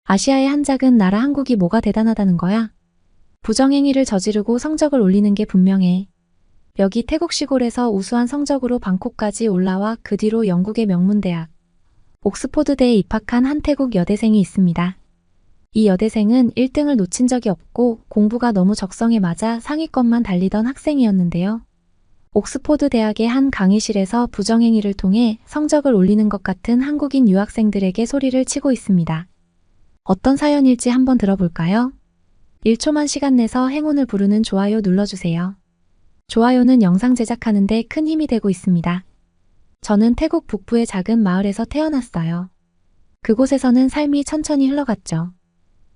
아시아의 한 작은 나라 한국이 뭐가 대단하다는 거야? 부정행위를 저지르고 성적을 올리는 게 분명해. 여기 태국 시골에서 우수한 성적으로 방콕까지 올라와 그 뒤로 영국의 명문대학 옥스포드대에 입학한 한 태국 여대생이 있습니다. 이 여대생은 1등을 놓친 적이 없고 공부가 너무 적성에 맞아 상위권만 달리던 학생이었는데요. 옥스포드 대학의 한 강의실에서 부정행위를 통해 성적을 올리는 것 같은 한국인 유학생들에게 소리를 치고 있습니다. 어떤 사연일지 한번 들어볼까요? 1초만 시간 내서 행운을 부르는 좋아요 눌러주세요. 좋아요는 영상 제작하는데 큰 힘이 되고 있습니다. 저는 태국 북부의 작은 마을에서 태어났어요. 그곳에서는 삶이 천천히 흘러갔죠.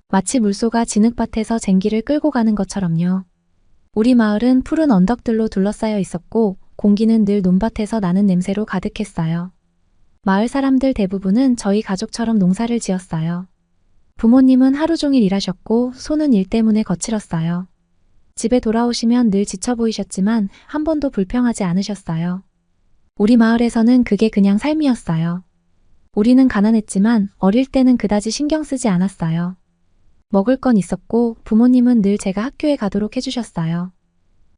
마치 물소가 진흙밭에서 쟁기를 끌고 가는 것처럼요. 우리 마을은 푸른 언덕들로 둘러싸여 있었고 공기는 늘 논밭에서 나는 냄새로 가득했어요. 마을 사람들 대부분은 저희 가족처럼 농사를 지었어요. 부모님은 하루 종일 일하셨고 손은 일 때문에 거칠었어요. 집에 돌아오시면 늘 지쳐 보이셨지만 한 번도 불평하지 않으셨어요. 우리 마을에서는 그게 그냥 삶이었어요. 우리는 가난했지만 어릴 때는 그다지 신경 쓰지 않았어요. 먹을 건 있었고 부모님은 늘 제가 학교에 가도록 해주셨어요.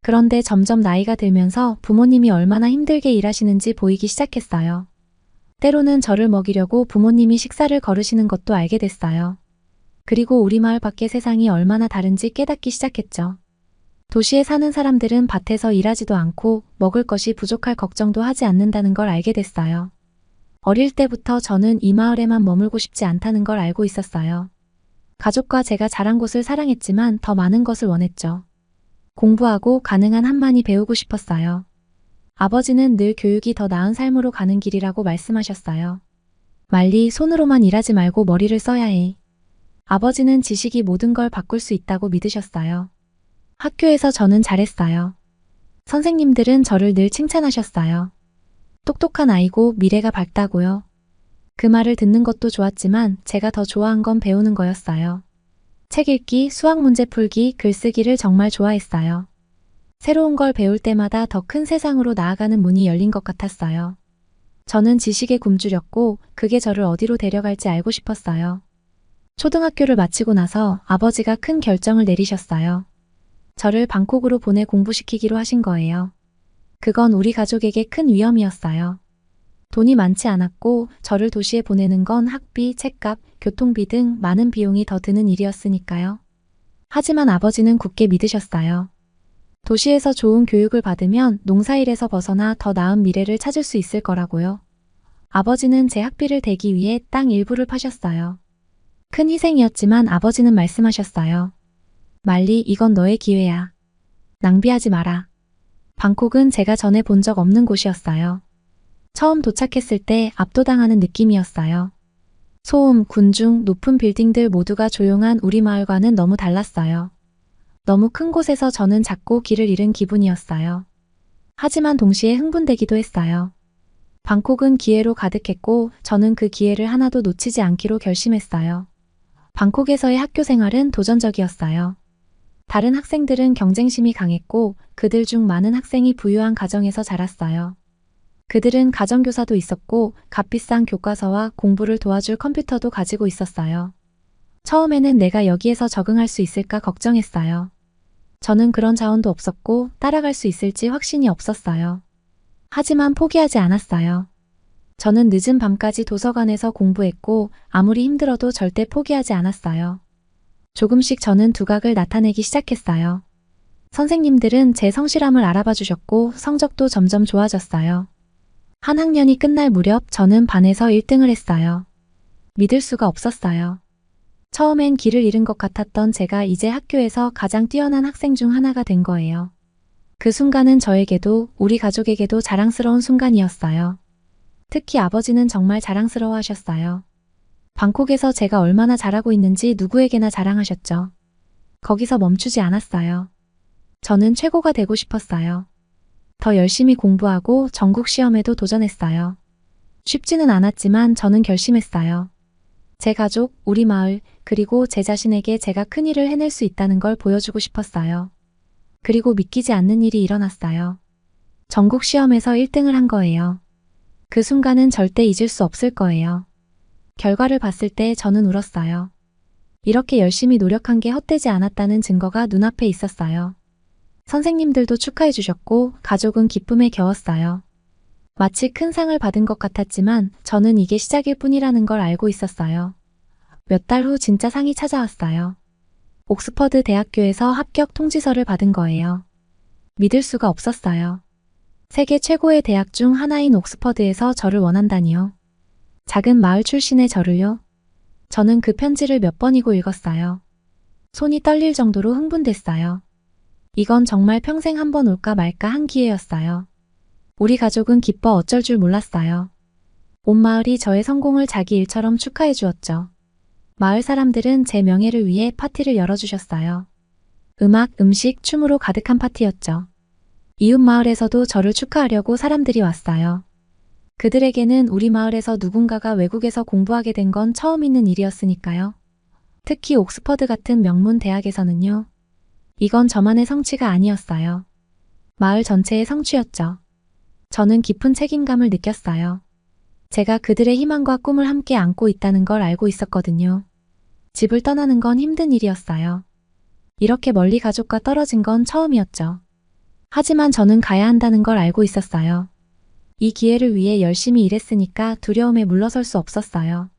그런데 점점 나이가 들면서 부모님이 얼마나 힘들게 일하시는지 보이기 시작했어요. 때로는 저를 먹이려고 부모님이 식사를 거르시는 것도 알게 됐어요. 그리고 우리 마을 밖의 세상이 얼마나 다른지 깨닫기 시작했죠. 도시에 사는 사람들은 밭에서 일하지도 않고 먹을 것이 부족할 걱정도 하지 않는다는 걸 알게 됐어요. 어릴 때부터 저는 이 마을에만 머물고 싶지 않다는 걸 알고 있었어요. 가족과 제가 자란 곳을 사랑했지만 더 많은 것을 원했죠. 공부하고 가능한 한 많이 배우고 싶었어요. 아버지는 늘 교육이 더 나은 삶으로 가는 길이라고 말씀하셨어요. 말리 손으로만 일하지 말고 머리를 써야 해. 아버지는 지식이 모든 걸 바꿀 수 있다고 믿으셨어요. 학교에서 저는 잘했어요. 선생님들은 저를 늘 칭찬하셨어요. 똑똑한 아이고 미래가 밝다고요. 그 말을 듣는 것도 좋았지만 제가 더 좋아한 건 배우는 거였어요. 책 읽기, 수학 문제 풀기, 글쓰기를 정말 좋아했어요. 새로운 걸 배울 때마다 더 큰 세상으로 나아가는 문이 열린 것 같았어요. 저는 지식에 굶주렸고 그게 저를 어디로 데려갈지 알고 싶었어요. 초등학교를 마치고 나서 아버지가 큰 결정을 내리셨어요. 저를 방콕으로 보내 공부시키기로 하신 거예요. 그건 우리 가족에게 큰 위험이었어요. 돈이 많지 않았고 저를 도시에 보내는 건 학비, 책값, 교통비 등 많은 비용이 더 드는 일이었으니까요. 하지만 아버지는 굳게 믿으셨어요. 도시에서 좋은 교육을 받으면 농사일에서 벗어나 더 나은 미래를 찾을 수 있을 거라고요. 아버지는 제 학비를 대기 위해 땅 일부를 파셨어요. 큰 희생이었지만 아버지는 말씀하셨어요. 말리, 이건 너의 기회야. 낭비하지 마라. 방콕은 제가 전에 본 적 없는 곳이었어요. 처음 도착했을 때 압도당하는 느낌이었어요. 소음, 군중, 높은 빌딩들 모두가 조용한 우리 마을과는 너무 달랐어요. 너무 큰 곳에서 저는 작고 길을 잃은 기분이었어요. 하지만 동시에 흥분되기도 했어요. 방콕은 기회로 가득했고 저는 그 기회를 하나도 놓치지 않기로 결심했어요. 방콕에서의 학교 생활은 도전적이었어요. 다른 학생들은 경쟁심이 강했고 그들 중 많은 학생이 부유한 가정에서 자랐어요. 그들은 가정교사도 있었고 값비싼 교과서와 공부를 도와줄 컴퓨터도 가지고 있었어요. 처음에는 내가 여기에서 적응할 수 있을까 걱정했어요. 저는 그런 자원도 없었고 따라갈 수 있을지 확신이 없었어요. 하지만 포기하지 않았어요. 저는 늦은 밤까지 도서관에서 공부했고 아무리 힘들어도 절대 포기하지 않았어요. 조금씩 저는 두각을 나타내기 시작했어요. 선생님들은 제 성실함을 알아봐 주셨고 성적도 점점 좋아졌어요. 한 학년이 끝날 무렵 저는 반에서 1등을 했어요. 믿을 수가 없었어요. 처음엔 길을 잃은 것 같았던 제가 이제 학교에서 가장 뛰어난 학생 중 하나가 된 거예요. 그 순간은 저에게도 우리 가족에게도 자랑스러운 순간이었어요. 특히 아버지는 정말 자랑스러워 하셨어요. 방콕에서 제가 얼마나 잘하고 있는지 누구에게나 자랑하셨죠. 거기서 멈추지 않았어요. 저는 최고가 되고 싶었어요. 더 열심히 공부하고 전국 시험에도 도전했어요. 쉽지는 않았지만 저는 결심했어요. 제 가족, 우리 마을, 그리고 제 자신에게 제가 큰 일을 해낼 수 있다는 걸 보여주고 싶었어요. 그리고 믿기지 않는 일이 일어났어요. 전국 시험에서 1등을 한 거예요. 그 순간은 절대 잊을 수 없을 거예요. 결과를 봤을 때 저는 울었어요. 이렇게 열심히 노력한 게 헛되지 않았다는 증거가 눈앞에 있었어요. 선생님들도 축하해 주셨고 가족은 기쁨에 겨웠어요. 마치 큰 상을 받은 것 같았지만 저는 이게 시작일 뿐이라는 걸 알고 있었어요. 몇 달 후 진짜 상이 찾아왔어요. 옥스퍼드 대학교에서 합격 통지서를 받은 거예요. 믿을 수가 없었어요. 세계 최고의 대학 중 하나인 옥스퍼드에서 저를 원한다니요. 작은 마을 출신의 저를요. 저는 그 편지를 몇 번이고 읽었어요. 손이 떨릴 정도로 흥분됐어요. 이건 정말 평생 한 번 올까 말까 한 기회였어요. 우리 가족은 기뻐 어쩔 줄 몰랐어요. 온 마을이 저의 성공을 자기 일처럼 축하해 주었죠. 마을 사람들은 제 명예를 위해 파티를 열어주셨어요. 음악, 음식, 춤으로 가득한 파티였죠. 이웃 마을에서도 저를 축하하려고 사람들이 왔어요. 그들에게는 우리 마을에서 누군가가 외국에서 공부하게 된 건 처음 있는 일이었으니까요. 특히 옥스퍼드 같은 명문 대학에서는요. 이건 저만의 성취가 아니었어요. 마을 전체의 성취였죠. 저는 깊은 책임감을 느꼈어요. 제가 그들의 희망과 꿈을 함께 안고 있다는 걸 알고 있었거든요. 집을 떠나는 건 힘든 일이었어요. 이렇게 멀리 가족과 떨어진 건 처음이었죠. 하지만 저는 가야 한다는 걸 알고 있었어요. 이 기회를 위해 열심히 일했으니까 두려움에 물러설 수 없었어요.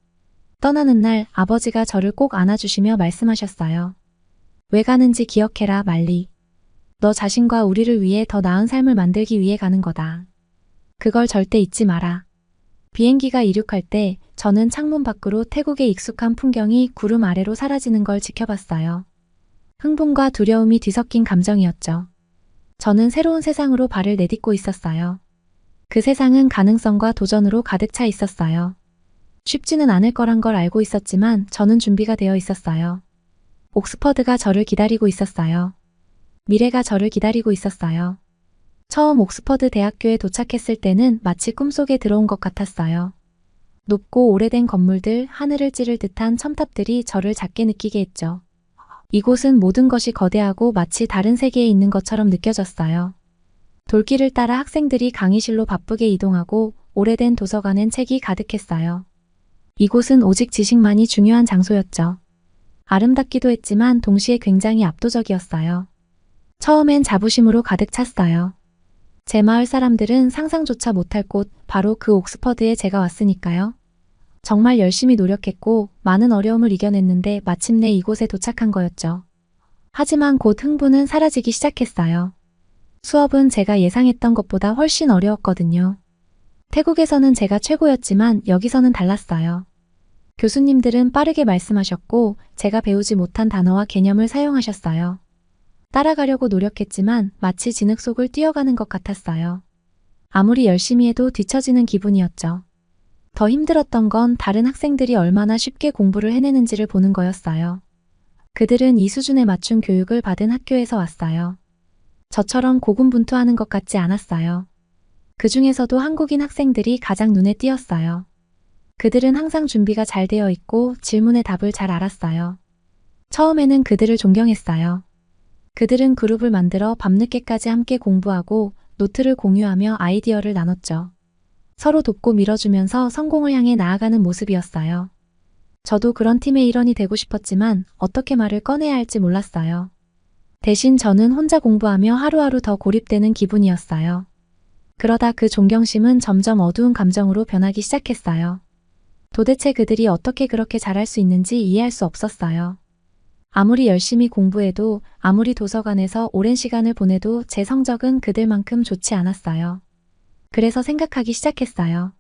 떠나는 날 아버지가 저를 꼭 안아주시며 말씀하셨어요. 왜 가는지 기억해라, 말리. 너 자신과 우리를 위해 더 나은 삶을 만들기 위해 가는 거다. 그걸 절대 잊지 마라. 비행기가 이륙할 때 저는 창문 밖으로 태국의 익숙한 풍경이 구름 아래로 사라지는 걸 지켜봤어요. 흥분과 두려움이 뒤섞인 감정이었죠. 저는 새로운 세상으로 발을 내딛고 있었어요. 그 세상은 가능성과 도전으로 가득 차 있었어요. 쉽지는 않을 거란 걸 알고 있었지만 저는 준비가 되어 있었어요. 옥스퍼드가 저를 기다리고 있었어요. 미래가 저를 기다리고 있었어요. 처음 옥스퍼드 대학교에 도착했을 때는 마치 꿈속에 들어온 것 같았어요. 높고 오래된 건물들, 하늘을 찌를 듯한 첨탑들이 저를 작게 느끼게 했죠. 이곳은 모든 것이 거대하고 마치 다른 세계에 있는 것처럼 느껴졌어요. 돌길을 따라 학생들이 강의실로 바쁘게 이동하고 오래된 도서관엔 책이 가득했어요. 이곳은 오직 지식만이 중요한 장소였죠. 아름답기도 했지만 동시에 굉장히 압도적이었어요. 처음엔 자부심으로 가득 찼어요. 제 마을 사람들은 상상조차 못할 곳, 바로 그 옥스퍼드에 제가 왔으니까요. 정말 열심히 노력했고 많은 어려움을 이겨냈는데 마침내 이곳에 도착한 거였죠. 하지만 곧 흥분은 사라지기 시작했어요. 수업은 제가 예상했던 것보다 훨씬 어려웠거든요. 태국에서는 제가 최고였지만 여기서는 달랐어요. 교수님들은 빠르게 말씀하셨고 제가 배우지 못한 단어와 개념을 사용하셨어요. 따라가려고 노력했지만 마치 진흙 속을 뛰어가는 것 같았어요. 아무리 열심히 해도 뒤처지는 기분이었죠. 더 힘들었던 건 다른 학생들이 얼마나 쉽게 공부를 해내는지를 보는 거였어요. 그들은 이 수준에 맞춘 교육을 받은 학교에서 왔어요. 저처럼 고군분투하는 것 같지 않았어요. 그 중에서도 한국인 학생들이 가장 눈에 띄었어요. 그들은 항상 준비가 잘 되어 있고 질문의 답을 잘 알았어요. 처음에는 그들을 존경했어요. 그들은 그룹을 만들어 밤늦게까지 함께 공부하고 노트를 공유하며 아이디어를 나눴죠. 서로 돕고 밀어주면서 성공을 향해 나아가는 모습이었어요. 저도 그런 팀의 일원이 되고 싶었지만 어떻게 말을 꺼내야 할지 몰랐어요. 대신 저는 혼자 공부하며 하루하루 더 고립되는 기분이었어요. 그러다 그 존경심은 점점 어두운 감정으로 변하기 시작했어요. 도대체 그들이 어떻게 그렇게 잘할 수 있는지 이해할 수 없었어요. 아무리 열심히 공부해도, 아무리 도서관에서 오랜 시간을 보내도 제 성적은 그들만큼 좋지 않았어요. 그래서 생각하기 시작했어요.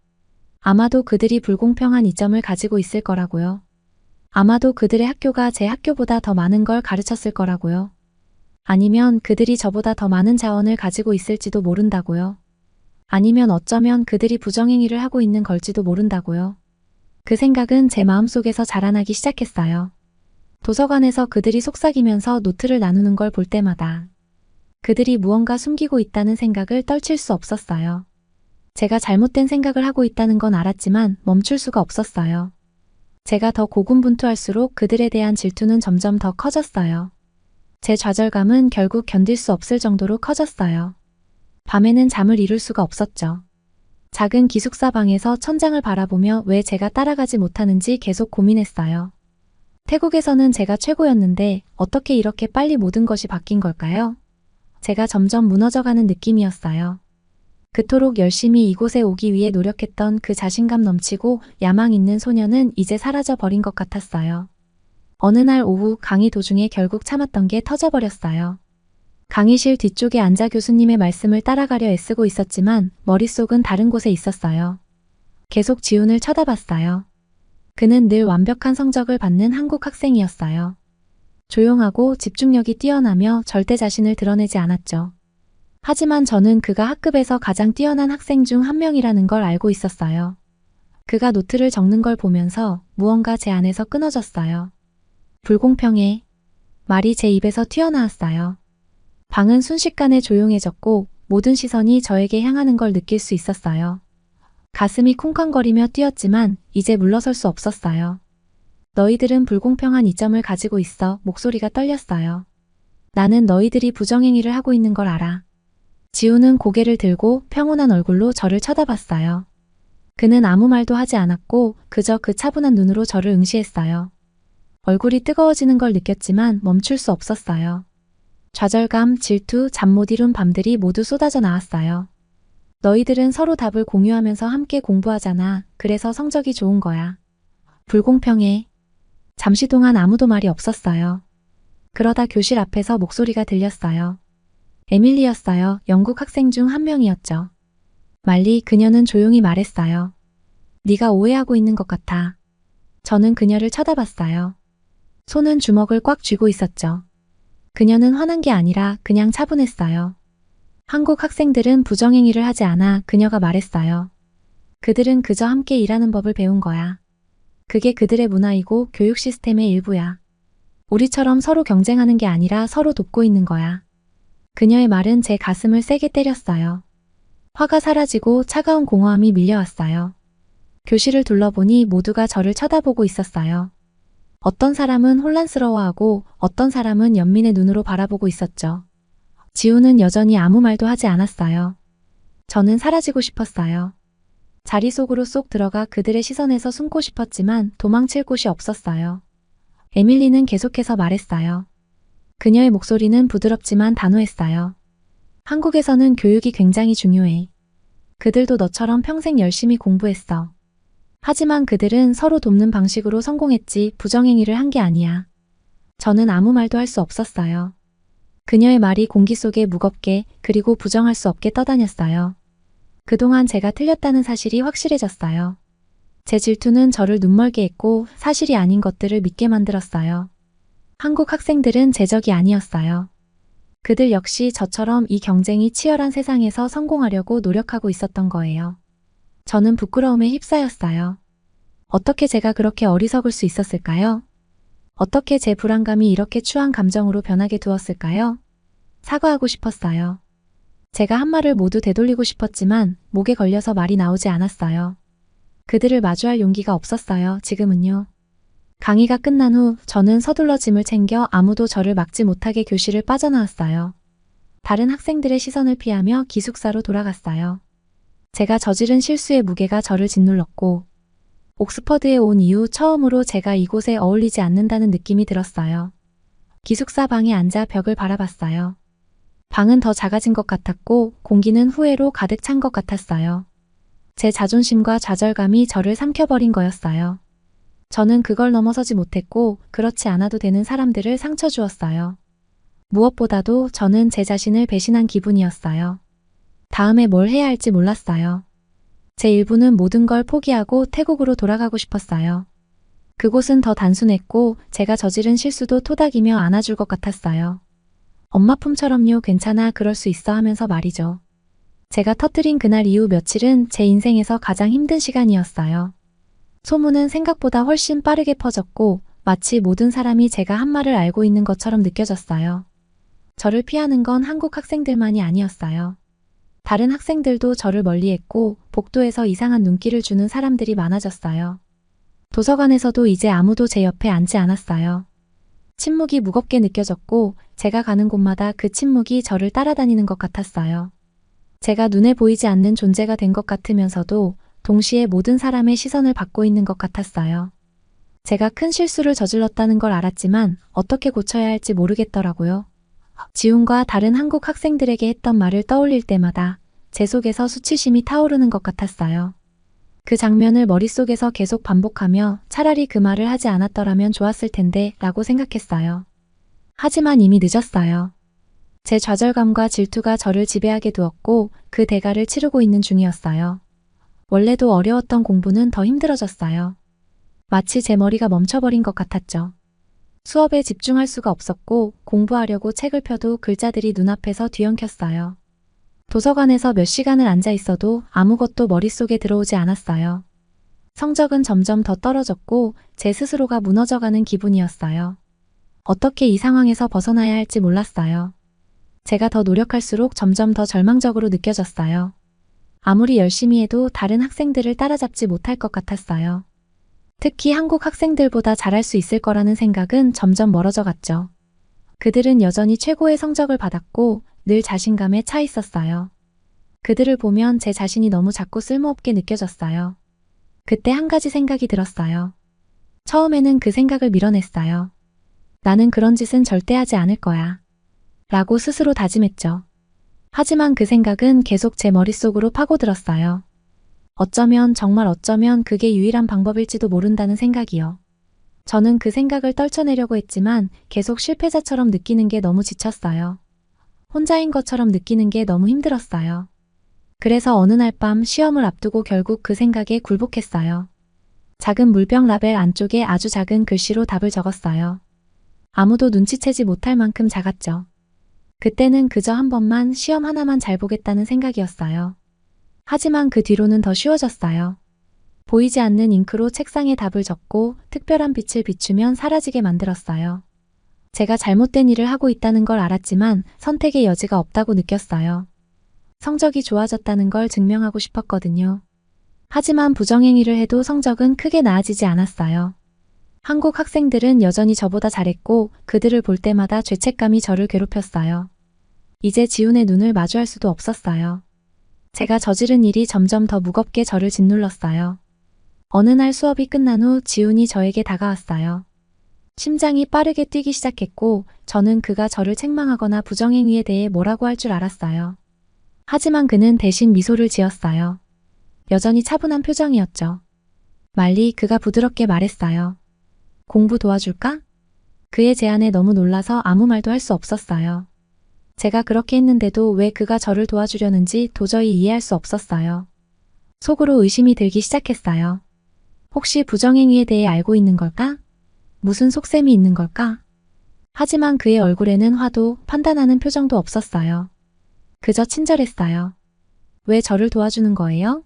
아마도 그들이 불공평한 이점을 가지고 있을 거라고요. 아마도 그들의 학교가 제 학교보다 더 많은 걸 가르쳤을 거라고요. 아니면 그들이 저보다 더 많은 자원을 가지고 있을지도 모른다고요. 아니면 어쩌면 그들이 부정행위를 하고 있는 걸지도 모른다고요. 그 생각은 제 마음속에서 자라나기 시작했어요. 도서관에서 그들이 속삭이면서 노트를 나누는 걸 볼 때마다 그들이 무언가 숨기고 있다는 생각을 떨칠 수 없었어요. 제가 잘못된 생각을 하고 있다는 건 알았지만 멈출 수가 없었어요. 제가 더 고군분투할수록 그들에 대한 질투는 점점 더 커졌어요. 제 좌절감은 결국 견딜 수 없을 정도로 커졌어요. 밤에는 잠을 이룰 수가 없었죠. 작은 기숙사 방에서 천장을 바라보며 왜 제가 따라가지 못하는지 계속 고민했어요. 태국에서는 제가 최고였는데 어떻게 이렇게 빨리 모든 것이 바뀐 걸까요? 제가 점점 무너져가는 느낌이었어요. 그토록 열심히 이곳에 오기 위해 노력했던 그 자신감 넘치고 야망 있는 소녀는 이제 사라져 버린 것 같았어요. 어느 날 오후 강의 도중에 결국 참았던 게 터져버렸어요. 강의실 뒤쪽에 앉아 교수님의 말씀을 따라가려 애쓰고 있었지만 머릿속은 다른 곳에 있었어요. 계속 지훈을 쳐다봤어요. 그는 늘 완벽한 성적을 받는 한국 학생이었어요. 조용하고 집중력이 뛰어나며 절대 자신을 드러내지 않았죠. 하지만 저는 그가 학급에서 가장 뛰어난 학생 중 한 명이라는 걸 알고 있었어요. 그가 노트를 적는 걸 보면서 무언가 제 안에서 끊어졌어요. 불공평해. 말이 제 입에서 튀어나왔어요. 방은 순식간에 조용해졌고 모든 시선이 저에게 향하는 걸 느낄 수 있었어요. 가슴이 쿵쾅거리며 뛰었지만 이제 물러설 수 없었어요. 너희들은 불공평한 이점을 가지고 있어. 목소리가 떨렸어요. 나는 너희들이 부정행위를 하고 있는 걸 알아. 지우는 고개를 들고 평온한 얼굴로 저를 쳐다봤어요. 그는 아무 말도 하지 않았고 그저 그 차분한 눈으로 저를 응시했어요. 얼굴이 뜨거워지는 걸 느꼈지만 멈출 수 없었어요. 좌절감, 질투, 잠 못 이룬 밤들이 모두 쏟아져 나왔어요. 너희들은 서로 답을 공유하면서 함께 공부하잖아. 그래서 성적이 좋은 거야. 불공평해. 잠시 동안 아무도 말이 없었어요. 그러다 교실 앞에서 목소리가 들렸어요. 에밀리였어요. 영국 학생 중 한 명이었죠. 말리, 그녀는 조용히 말했어요. 네가 오해하고 있는 것 같아. 저는 그녀를 쳐다봤어요. 손은 주먹을 꽉 쥐고 있었죠. 그녀는 화난 게 아니라 그냥 차분했어요. 한국 학생들은 부정행위를 하지 않아. 그녀가 말했어요. 그들은 그저 함께 일하는 법을 배운 거야. 그게 그들의 문화이고 교육 시스템의 일부야. 우리처럼 서로 경쟁하는 게 아니라 서로 돕고 있는 거야. 그녀의 말은 제 가슴을 세게 때렸어요. 화가 사라지고 차가운 공허함이 밀려왔어요. 교실을 둘러보니 모두가 저를 쳐다보고 있었어요. 어떤 사람은 혼란스러워하고 어떤 사람은 연민의 눈으로 바라보고 있었죠. 지우는 여전히 아무 말도 하지 않았어요. 저는 사라지고 싶었어요. 자리 속으로 쏙 들어가 그들의 시선에서 숨고 싶었지만 도망칠 곳이 없었어요. 에밀리는 계속해서 말했어요. 그녀의 목소리는 부드럽지만 단호했어요. 한국에서는 교육이 굉장히 중요해. 그들도 너처럼 평생 열심히 공부했어. 하지만 그들은 서로 돕는 방식으로 성공했지 부정행위를 한 게 아니야. 저는 아무 말도 할 수 없었어요. 그녀의 말이 공기 속에 무겁게 그리고 부정할 수 없게 떠다녔어요. 그동안 제가 틀렸다는 사실이 확실해졌어요. 제 질투는 저를 눈멀게 했고 사실이 아닌 것들을 믿게 만들었어요. 한국 학생들은 제 적이 아니었어요. 그들 역시 저처럼 이 경쟁이 치열한 세상에서 성공하려고 노력하고 있었던 거예요. 저는 부끄러움에 휩싸였어요. 어떻게 제가 그렇게 어리석을 수 있었을까요? 어떻게 제 불안감이 이렇게 추한 감정으로 변하게 두었을까요? 사과하고 싶었어요. 제가 한 말을 모두 되돌리고 싶었지만 목에 걸려서 말이 나오지 않았어요. 그들을 마주할 용기가 없었어요. 지금은요. 강의가 끝난 후 저는 서둘러 짐을 챙겨 아무도 저를 막지 못하게 교실을 빠져나왔어요. 다른 학생들의 시선을 피하며 기숙사로 돌아갔어요. 제가 저지른 실수의 무게가 저를 짓눌렀고 옥스퍼드에 온 이후 처음으로 제가 이곳에 어울리지 않는다는 느낌이 들었어요. 기숙사 방에 앉아 벽을 바라봤어요. 방은 더 작아진 것 같았고 공기는 후회로 가득 찬 것 같았어요. 제 자존심과 좌절감이 저를 삼켜버린 거였어요. 저는 그걸 넘어서지 못했고 그렇지 않아도 되는 사람들을 상처 주었어요. 무엇보다도 저는 제 자신을 배신한 기분이었어요. 다음에 뭘 해야 할지 몰랐어요. 제 일부는 모든 걸 포기하고 태국으로 돌아가고 싶었어요. 그곳은 더 단순했고 제가 저지른 실수도 토닥이며 안아줄 것 같았어요. 엄마 품처럼요. 괜찮아, 그럴 수 있어 하면서 말이죠. 제가 터뜨린 그날 이후 며칠은 제 인생에서 가장 힘든 시간이었어요. 소문은 생각보다 훨씬 빠르게 퍼졌고 마치 모든 사람이 제가 한 말을 알고 있는 것처럼 느껴졌어요. 저를 피하는 건 한국 학생들만이 아니었어요. 다른 학생들도 저를 멀리했고 복도에서 이상한 눈길을 주는 사람들이 많아졌어요. 도서관에서도 이제 아무도 제 옆에 앉지 않았어요. 침묵이 무겁게 느껴졌고 제가 가는 곳마다 그 침묵이 저를 따라다니는 것 같았어요. 제가 눈에 보이지 않는 존재가 된 것 같으면서도 동시에 모든 사람의 시선을 받고 있는 것 같았어요. 제가 큰 실수를 저질렀다는 걸 알았지만 어떻게 고쳐야 할지 모르겠더라고요. 지훈과 다른 한국 학생들에게 했던 말을 떠올릴 때마다 제 속에서 수치심이 타오르는 것 같았어요. 그 장면을 머릿속에서 계속 반복하며 차라리 그 말을 하지 않았더라면 좋았을 텐데 라고 생각했어요. 하지만 이미 늦었어요. 제 좌절감과 질투가 저를 지배하게 두었고 그 대가를 치르고 있는 중이었어요. 원래도 어려웠던 공부는 더 힘들어졌어요. 마치 제 머리가 멈춰버린 것 같았죠. 수업에 집중할 수가 없었고 공부하려고 책을 펴도 글자들이 눈앞에서 뒤엉켰어요. 도서관에서 몇 시간을 앉아 있어도 아무것도 머릿속에 들어오지 않았어요. 성적은 점점 더 떨어졌고 제 스스로가 무너져가는 기분이었어요. 어떻게 이 상황에서 벗어나야 할지 몰랐어요. 제가 더 노력할수록 점점 더 절망적으로 느껴졌어요. 아무리 열심히 해도 다른 학생들을 따라잡지 못할 것 같았어요. 특히 한국 학생들보다 잘할 수 있을 거라는 생각은 점점 멀어져 갔죠. 그들은 여전히 최고의 성적을 받았고 늘 자신감에 차 있었어요. 그들을 보면 제 자신이 너무 작고 쓸모없게 느껴졌어요. 그때 한 가지 생각이 들었어요. 처음에는 그 생각을 밀어냈어요. 나는 그런 짓은 절대 하지 않을 거야. 라고 스스로 다짐했죠. 하지만 그 생각은 계속 제 머릿속으로 파고들었어요. 정말 어쩌면 그게 유일한 방법일지도 모른다는 생각이요. 저는 그 생각을 떨쳐내려고 했지만 계속 실패자처럼 느끼는 게 너무 지쳤어요. 혼자인 것처럼 느끼는 게 너무 힘들었어요. 그래서 어느 날 밤 시험을 앞두고 결국 그 생각에 굴복했어요. 작은 물병 라벨 안쪽에 아주 작은 글씨로 답을 적었어요. 아무도 눈치채지 못할 만큼 작았죠. 그때는 그저 한 번만 시험 하나만 잘 보겠다는 생각이었어요. 하지만 그 뒤로는 더 쉬워졌어요. 보이지 않는 잉크로 책상에 답을 적고 특별한 빛을 비추면 사라지게 만들었어요. 제가 잘못된 일을 하고 있다는 걸 알았지만 선택의 여지가 없다고 느꼈어요. 성적이 좋아졌다는 걸 증명하고 싶었거든요. 하지만 부정행위를 해도 성적은 크게 나아지지 않았어요. 한국 학생들은 여전히 저보다 잘했고 그들을 볼 때마다 죄책감이 저를 괴롭혔어요. 이제 지훈의 눈을 마주할 수도 없었어요. 제가 저지른 일이 점점 더 무겁게 저를 짓눌렀어요. 어느 날 수업이 끝난 후 지훈이 저에게 다가왔어요. 심장이 빠르게 뛰기 시작했고 저는 그가 저를 책망하거나 부정행위에 대해 뭐라고 할 줄 알았어요. 하지만 그는 대신 미소를 지었어요. 여전히 차분한 표정이었죠. 말리 그가 부드럽게 말했어요. 공부 도와줄까? 그의 제안에 너무 놀라서 아무 말도 할 수 없었어요. 제가 그렇게 했는데도 왜 그가 저를 도와주려는지 도저히 이해할 수 없었어요. 속으로 의심이 들기 시작했어요. 혹시 부정행위에 대해 알고 있는 걸까? 무슨 속셈이 있는 걸까? 하지만 그의 얼굴에는 화도 판단하는 표정도 없었어요. 그저 친절했어요. 왜 저를 도와주는 거예요?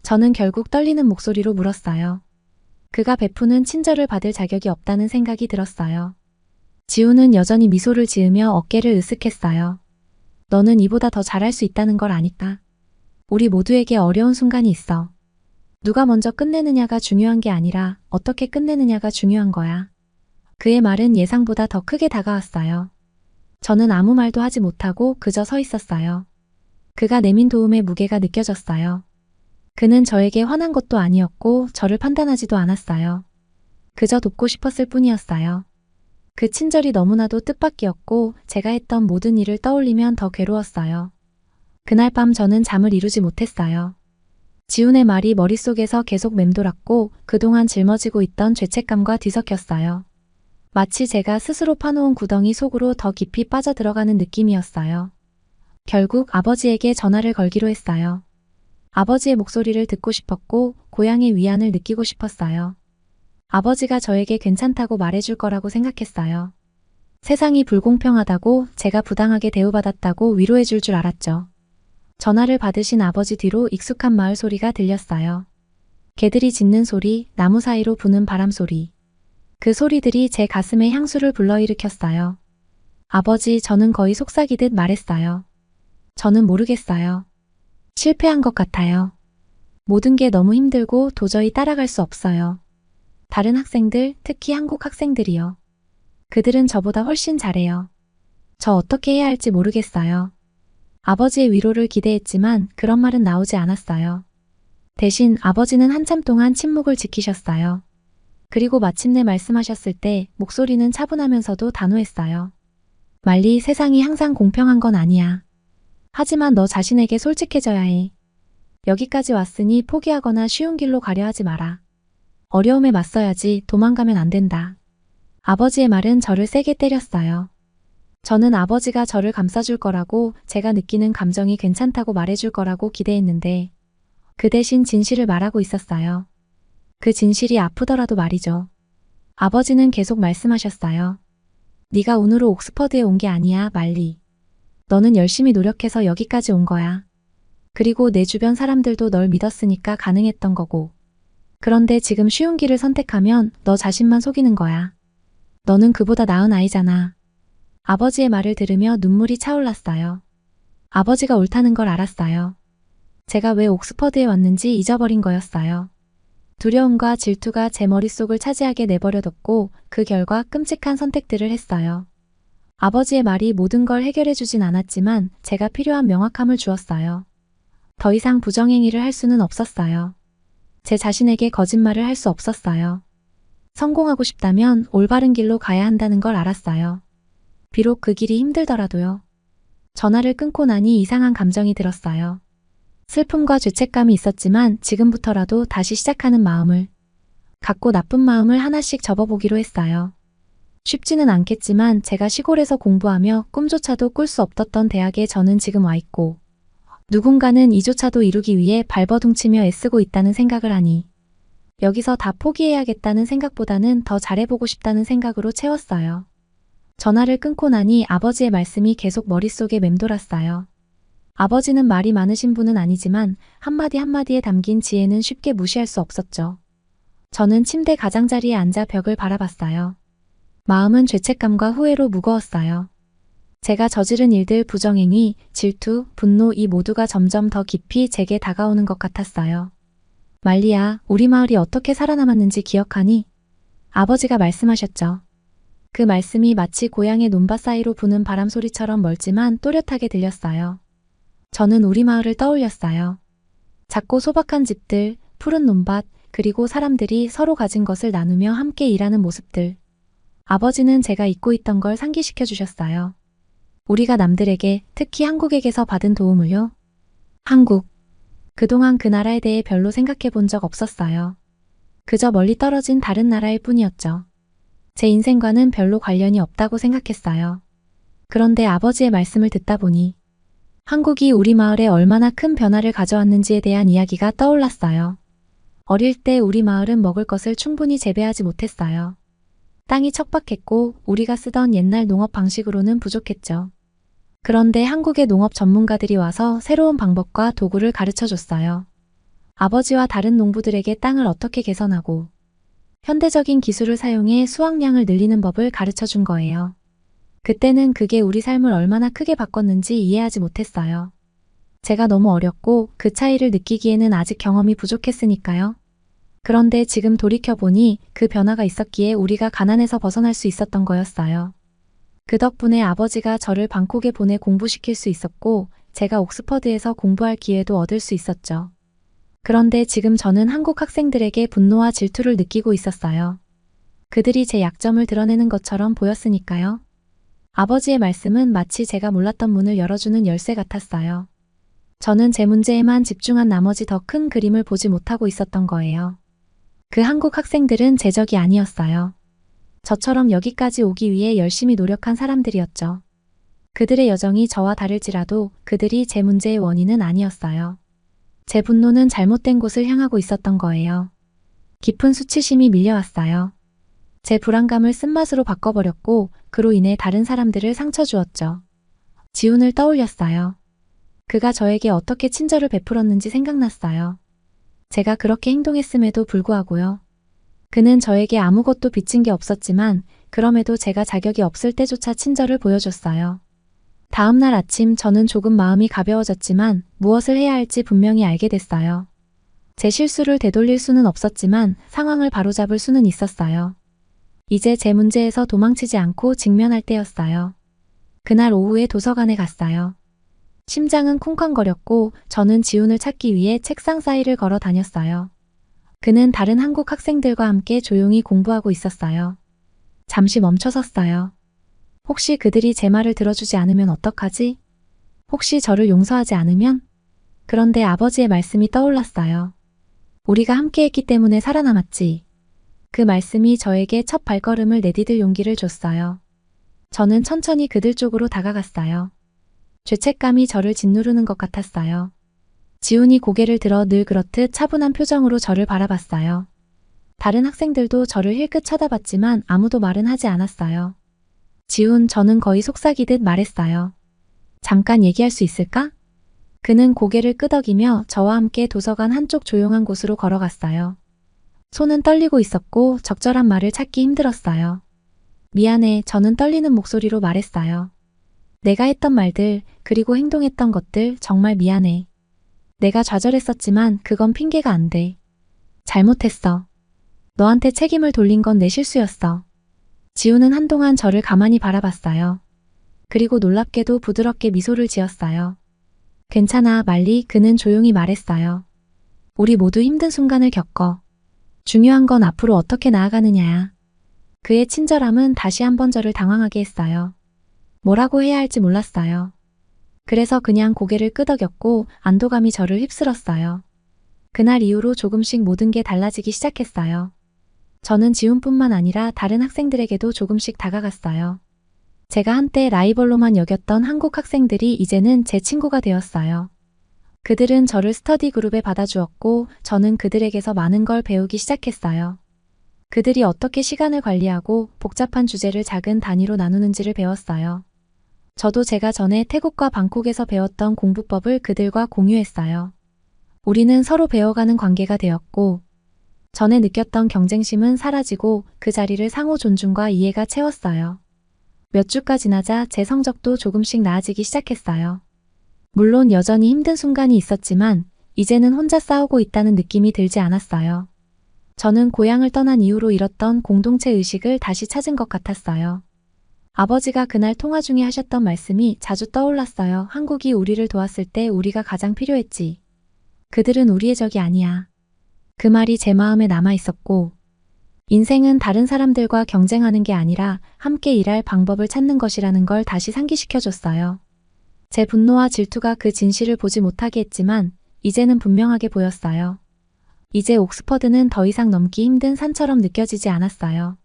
저는 결국 떨리는 목소리로 물었어요. 그가 베푸는 친절을 받을 자격이 없다는 생각이 들었어요. 지훈은 여전히 미소를 지으며 어깨를 으쓱했어요. 너는 이보다 더 잘할 수 있다는 걸 아니까. 우리 모두에게 어려운 순간이 있어. 누가 먼저 끝내느냐가 중요한 게 아니라 어떻게 끝내느냐가 중요한 거야. 그의 말은 예상보다 더 크게 다가왔어요. 저는 아무 말도 하지 못하고 그저 서 있었어요. 그가 내민 도움의 무게가 느껴졌어요. 그는 저에게 화난 것도 아니었고 저를 판단하지도 않았어요. 그저 돕고 싶었을 뿐이었어요. 그 친절이 너무나도 뜻밖이었고 제가 했던 모든 일을 떠올리면 더 괴로웠어요. 그날 밤 저는 잠을 이루지 못했어요. 지훈의 말이 머릿속에서 계속 맴돌았고 그동안 짊어지고 있던 죄책감과 뒤섞였어요. 마치 제가 스스로 파놓은 구덩이 속으로 더 깊이 빠져들어가는 느낌이었어요. 결국 아버지에게 전화를 걸기로 했어요. 아버지의 목소리를 듣고 싶었고 고향의 위안을 느끼고 싶었어요. 아버지가 저에게 괜찮다고 말해줄 거라고 생각했어요. 세상이 불공평하다고 제가 부당하게 대우받았다고 위로해줄 줄 알았죠. 전화를 받으신 아버지 뒤로 익숙한 마을 소리가 들렸어요. 개들이 짖는 소리, 나무 사이로 부는 바람 소리. 그 소리들이 제 가슴에 향수를 불러일으켰어요. 아버지, 저는 거의 속삭이듯 말했어요. 저는 모르겠어요. 실패한 것 같아요. 모든 게 너무 힘들고 도저히 따라갈 수 없어요. 다른 학생들, 특히 한국 학생들이요. 그들은 저보다 훨씬 잘해요. 저 어떻게 해야 할지 모르겠어요. 아버지의 위로를 기대했지만 그런 말은 나오지 않았어요. 대신 아버지는 한참 동안 침묵을 지키셨어요. 그리고 마침내 말씀하셨을 때 목소리는 차분하면서도 단호했어요. 말리, 세상이 항상 공평한 건 아니야. 하지만 너 자신에게 솔직해져야 해. 여기까지 왔으니 포기하거나 쉬운 길로 가려 하지 마라. 어려움에 맞서야지. 도망가면 안 된다. 아버지의 말은 저를 세게 때렸어요. 저는 아버지가 저를 감싸줄 거라고, 제가 느끼는 감정이 괜찮다고 말해줄 거라고 기대했는데 그 대신 진실을 말하고 있었어요. 그 진실이 아프더라도 말이죠. 아버지는 계속 말씀하셨어요. 네가 운으로 옥스퍼드에 온 게 아니야, 말리. 너는 열심히 노력해서 여기까지 온 거야. 그리고 내 주변 사람들도 널 믿었으니까 가능했던 거고. 그런데 지금 쉬운 길을 선택하면 너 자신만 속이는 거야. 너는 그보다 나은 아이잖아. 아버지의 말을 들으며 눈물이 차올랐어요. 아버지가 옳다는 걸 알았어요. 제가 왜 옥스퍼드에 왔는지 잊어버린 거였어요. 두려움과 질투가 제 머릿속을 차지하게 내버려뒀고 그 결과 끔찍한 선택들을 했어요. 아버지의 말이 모든 걸 해결해주진 않았지만 제가 필요한 명확함을 주었어요. 더 이상 부정행위를 할 수는 없었어요. 제 자신에게 거짓말을 할 수 없었어요. 성공하고 싶다면 올바른 길로 가야 한다는 걸 알았어요. 비록 그 길이 힘들더라도요. 전화를 끊고 나니 이상한 감정이 들었어요. 슬픔과 죄책감이 있었지만 지금부터라도 다시 시작하는 마음을 갖고 나쁜 마음을 하나씩 접어보기로 했어요. 쉽지는 않겠지만 제가 시골에서 공부하며 꿈조차도 꿀 수 없었던 대학에 저는 지금 와 있고 누군가는 이조차도 이루기 위해 발버둥치며 애쓰고 있다는 생각을 하니 여기서 다 포기해야겠다는 생각보다는 더 잘해보고 싶다는 생각으로 채웠어요. 전화를 끊고 나니 아버지의 말씀이 계속 머릿속에 맴돌았어요. 아버지는 말이 많으신 분은 아니지만 한마디 한마디에 담긴 지혜는 쉽게 무시할 수 없었죠. 저는 침대 가장자리에 앉아 벽을 바라봤어요. 마음은 죄책감과 후회로 무거웠어요. 제가 저지른 일들, 부정행위, 질투, 분노 이 모두가 점점 더 깊이 제게 다가오는 것 같았어요. 말리야, 우리 마을이 어떻게 살아남았는지 기억하니? 아버지가 말씀하셨죠. 그 말씀이 마치 고향의 논밭 사이로 부는 바람 소리처럼 멀지만 또렷하게 들렸어요. 저는 우리 마을을 떠올렸어요. 작고 소박한 집들, 푸른 논밭, 그리고 사람들이 서로 가진 것을 나누며 함께 일하는 모습들. 아버지는 제가 잊고 있던 걸 상기시켜 주셨어요. 우리가 남들에게, 특히 한국에게서 받은 도움을요. 한국. 그동안 그 나라에 대해 별로 생각해 본 적 없었어요. 그저 멀리 떨어진 다른 나라일 뿐이었죠. 제 인생과는 별로 관련이 없다고 생각했어요. 그런데 아버지의 말씀을 듣다 보니 한국이 우리 마을에 얼마나 큰 변화를 가져왔는지에 대한 이야기가 떠올랐어요. 어릴 때 우리 마을은 먹을 것을 충분히 재배하지 못했어요. 땅이 척박했고 우리가 쓰던 옛날 농업 방식으로는 부족했죠. 그런데 한국의 농업 전문가들이 와서 새로운 방법과 도구를 가르쳐 줬어요. 아버지와 다른 농부들에게 땅을 어떻게 개선하고 현대적인 기술을 사용해 수확량을 늘리는 법을 가르쳐 준 거예요. 그때는 그게 우리 삶을 얼마나 크게 바꿨는지 이해하지 못했어요. 제가 너무 어렸고 그 차이를 느끼기에는 아직 경험이 부족했으니까요. 그런데 지금 돌이켜보니 그 변화가 있었기에 우리가 가난에서 벗어날 수 있었던 거였어요. 그 덕분에 아버지가 저를 방콕에 보내 공부시킬 수 있었고 제가 옥스퍼드에서 공부할 기회도 얻을 수 있었죠. 그런데 지금 저는 한국 학생들에게 분노와 질투를 느끼고 있었어요. 그들이 제 약점을 드러내는 것처럼 보였으니까요. 아버지의 말씀은 마치 제가 몰랐던 문을 열어주는 열쇠 같았어요. 저는 제 문제에만 집중한 나머지 더 큰 그림을 보지 못하고 있었던 거예요. 그 한국 학생들은 제 적이 아니었어요. 저처럼 여기까지 오기 위해 열심히 노력한 사람들이었죠. 그들의 여정이 저와 다를지라도 그들이 제 문제의 원인은 아니었어요. 제 분노는 잘못된 곳을 향하고 있었던 거예요. 깊은 수치심이 밀려왔어요. 제 불안감을 쓴맛으로 바꿔버렸고 그로 인해 다른 사람들을 상처 주었죠. 지훈을 떠올렸어요. 그가 저에게 어떻게 친절을 베풀었는지 생각났어요. 제가 그렇게 행동했음에도 불구하고요. 그는 저에게 아무것도 빚진 게 없었지만 그럼에도 제가 자격이 없을 때조차 친절을 보여줬어요. 다음 날 아침 저는 조금 마음이 가벼워졌지만 무엇을 해야 할지 분명히 알게 됐어요. 제 실수를 되돌릴 수는 없었지만 상황을 바로잡을 수는 있었어요. 이제 제 문제에서 도망치지 않고 직면할 때였어요. 그날 오후에 도서관에 갔어요. 심장은 쿵쾅거렸고 저는 지훈을 찾기 위해 책상 사이를 걸어 다녔어요. 그는 다른 한국 학생들과 함께 조용히 공부하고 있었어요. 잠시 멈춰섰어요. 혹시 그들이 제 말을 들어주지 않으면 어떡하지? 혹시 저를 용서하지 않으면? 그런데 아버지의 말씀이 떠올랐어요. 우리가 함께했기 때문에 살아남았지. 그 말씀이 저에게 첫 발걸음을 내디딜 용기를 줬어요. 저는 천천히 그들 쪽으로 다가갔어요. 죄책감이 저를 짓누르는 것 같았어요. 지훈이 고개를 들어 늘 그렇듯 차분한 표정으로 저를 바라봤어요. 다른 학생들도 저를 힐끗 쳐다봤지만 아무도 말은 하지 않았어요. 지훈, 저는 거의 속삭이듯 말했어요. 잠깐 얘기할 수 있을까? 그는 고개를 끄덕이며 저와 함께 도서관 한쪽 조용한 곳으로 걸어갔어요. 손은 떨리고 있었고 적절한 말을 찾기 힘들었어요. 미안해, 저는 떨리는 목소리로 말했어요. 내가 했던 말들, 그리고 행동했던 것들 정말 미안해. 내가 좌절했었지만 그건 핑계가 안 돼. 잘못했어. 너한테 책임을 돌린 건 내 실수였어. 지우는 한동안 저를 가만히 바라봤어요. 그리고 놀랍게도 부드럽게 미소를 지었어요. 괜찮아, 말리, 그는 조용히 말했어요. 우리 모두 힘든 순간을 겪어. 중요한 건 앞으로 어떻게 나아가느냐야. 그의 친절함은 다시 한번 저를 당황하게 했어요. 뭐라고 해야 할지 몰랐어요. 그래서 그냥 고개를 끄덕였고 안도감이 저를 휩쓸었어요. 그날 이후로 조금씩 모든 게 달라지기 시작했어요. 저는 지훈뿐만 아니라 다른 학생들에게도 조금씩 다가갔어요. 제가 한때 라이벌로만 여겼던 한국 학생들이 이제는 제 친구가 되었어요. 그들은 저를 스터디 그룹에 받아주었고 저는 그들에게서 많은 걸 배우기 시작했어요. 그들이 어떻게 시간을 관리하고 복잡한 주제를 작은 단위로 나누는지를 배웠어요. 저도 제가 전에 태국과 방콕에서 배웠던 공부법을 그들과 공유했어요. 우리는 서로 배워가는 관계가 되었고 전에 느꼈던 경쟁심은 사라지고 그 자리를 상호 존중과 이해가 채웠어요. 몇 주가 지나자 제 성적도 조금씩 나아지기 시작했어요. 물론 여전히 힘든 순간이 있었지만 이제는 혼자 싸우고 있다는 느낌이 들지 않았어요. 저는 고향을 떠난 이후로 잃었던 공동체 의식을 다시 찾은 것 같았어요. 아버지가 그날 통화 중에 하셨던 말씀이 자주 떠올랐어요. 한국이 우리를 도왔을 때 우리가 가장 필요했지. 그들은 우리의 적이 아니야. 그 말이 제 마음에 남아 있었고, 인생은 다른 사람들과 경쟁하는 게 아니라 함께 일할 방법을 찾는 것이라는 걸 다시 상기시켜줬어요. 제 분노와 질투가 그 진실을 보지 못하게 했지만 이제는 분명하게 보였어요. 이제 옥스퍼드는 더 이상 넘기 힘든 산처럼 느껴지지 않았어요.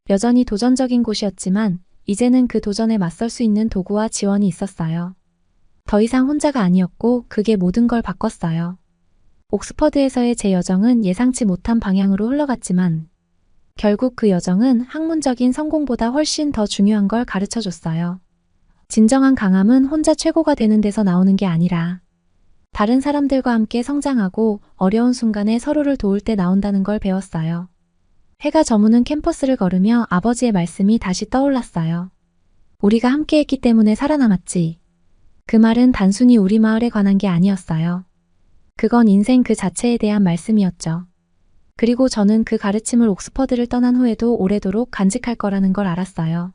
여전히 도전적인 곳이었지만 이제는 그 도전에 맞설 수 있는 도구와 지원이 있었어요. 더 이상 혼자가 아니었고 그게 모든 걸 바꿨어요. 옥스퍼드에서의 제 여정은 예상치 못한 방향으로 흘러갔지만 결국 그 여정은 학문적인 성공보다 훨씬 더 중요한 걸 가르쳐줬어요. 진정한 강함은 혼자 최고가 되는 데서 나오는 게 아니라 다른 사람들과 함께 성장하고 어려운 순간에 서로를 도울 때 나온다는 걸 배웠어요. 해가 저무는 캠퍼스를 걸으며 아버지의 말씀이 다시 떠올랐어요. 우리가 함께했기 때문에 살아남았지. 그 말은 단순히 우리 마을에 관한 게 아니었어요. 그건 인생 그 자체에 대한 말씀이었죠. 그리고 저는 그 가르침을 옥스퍼드를 떠난 후에도 오래도록 간직할 거라는 걸 알았어요.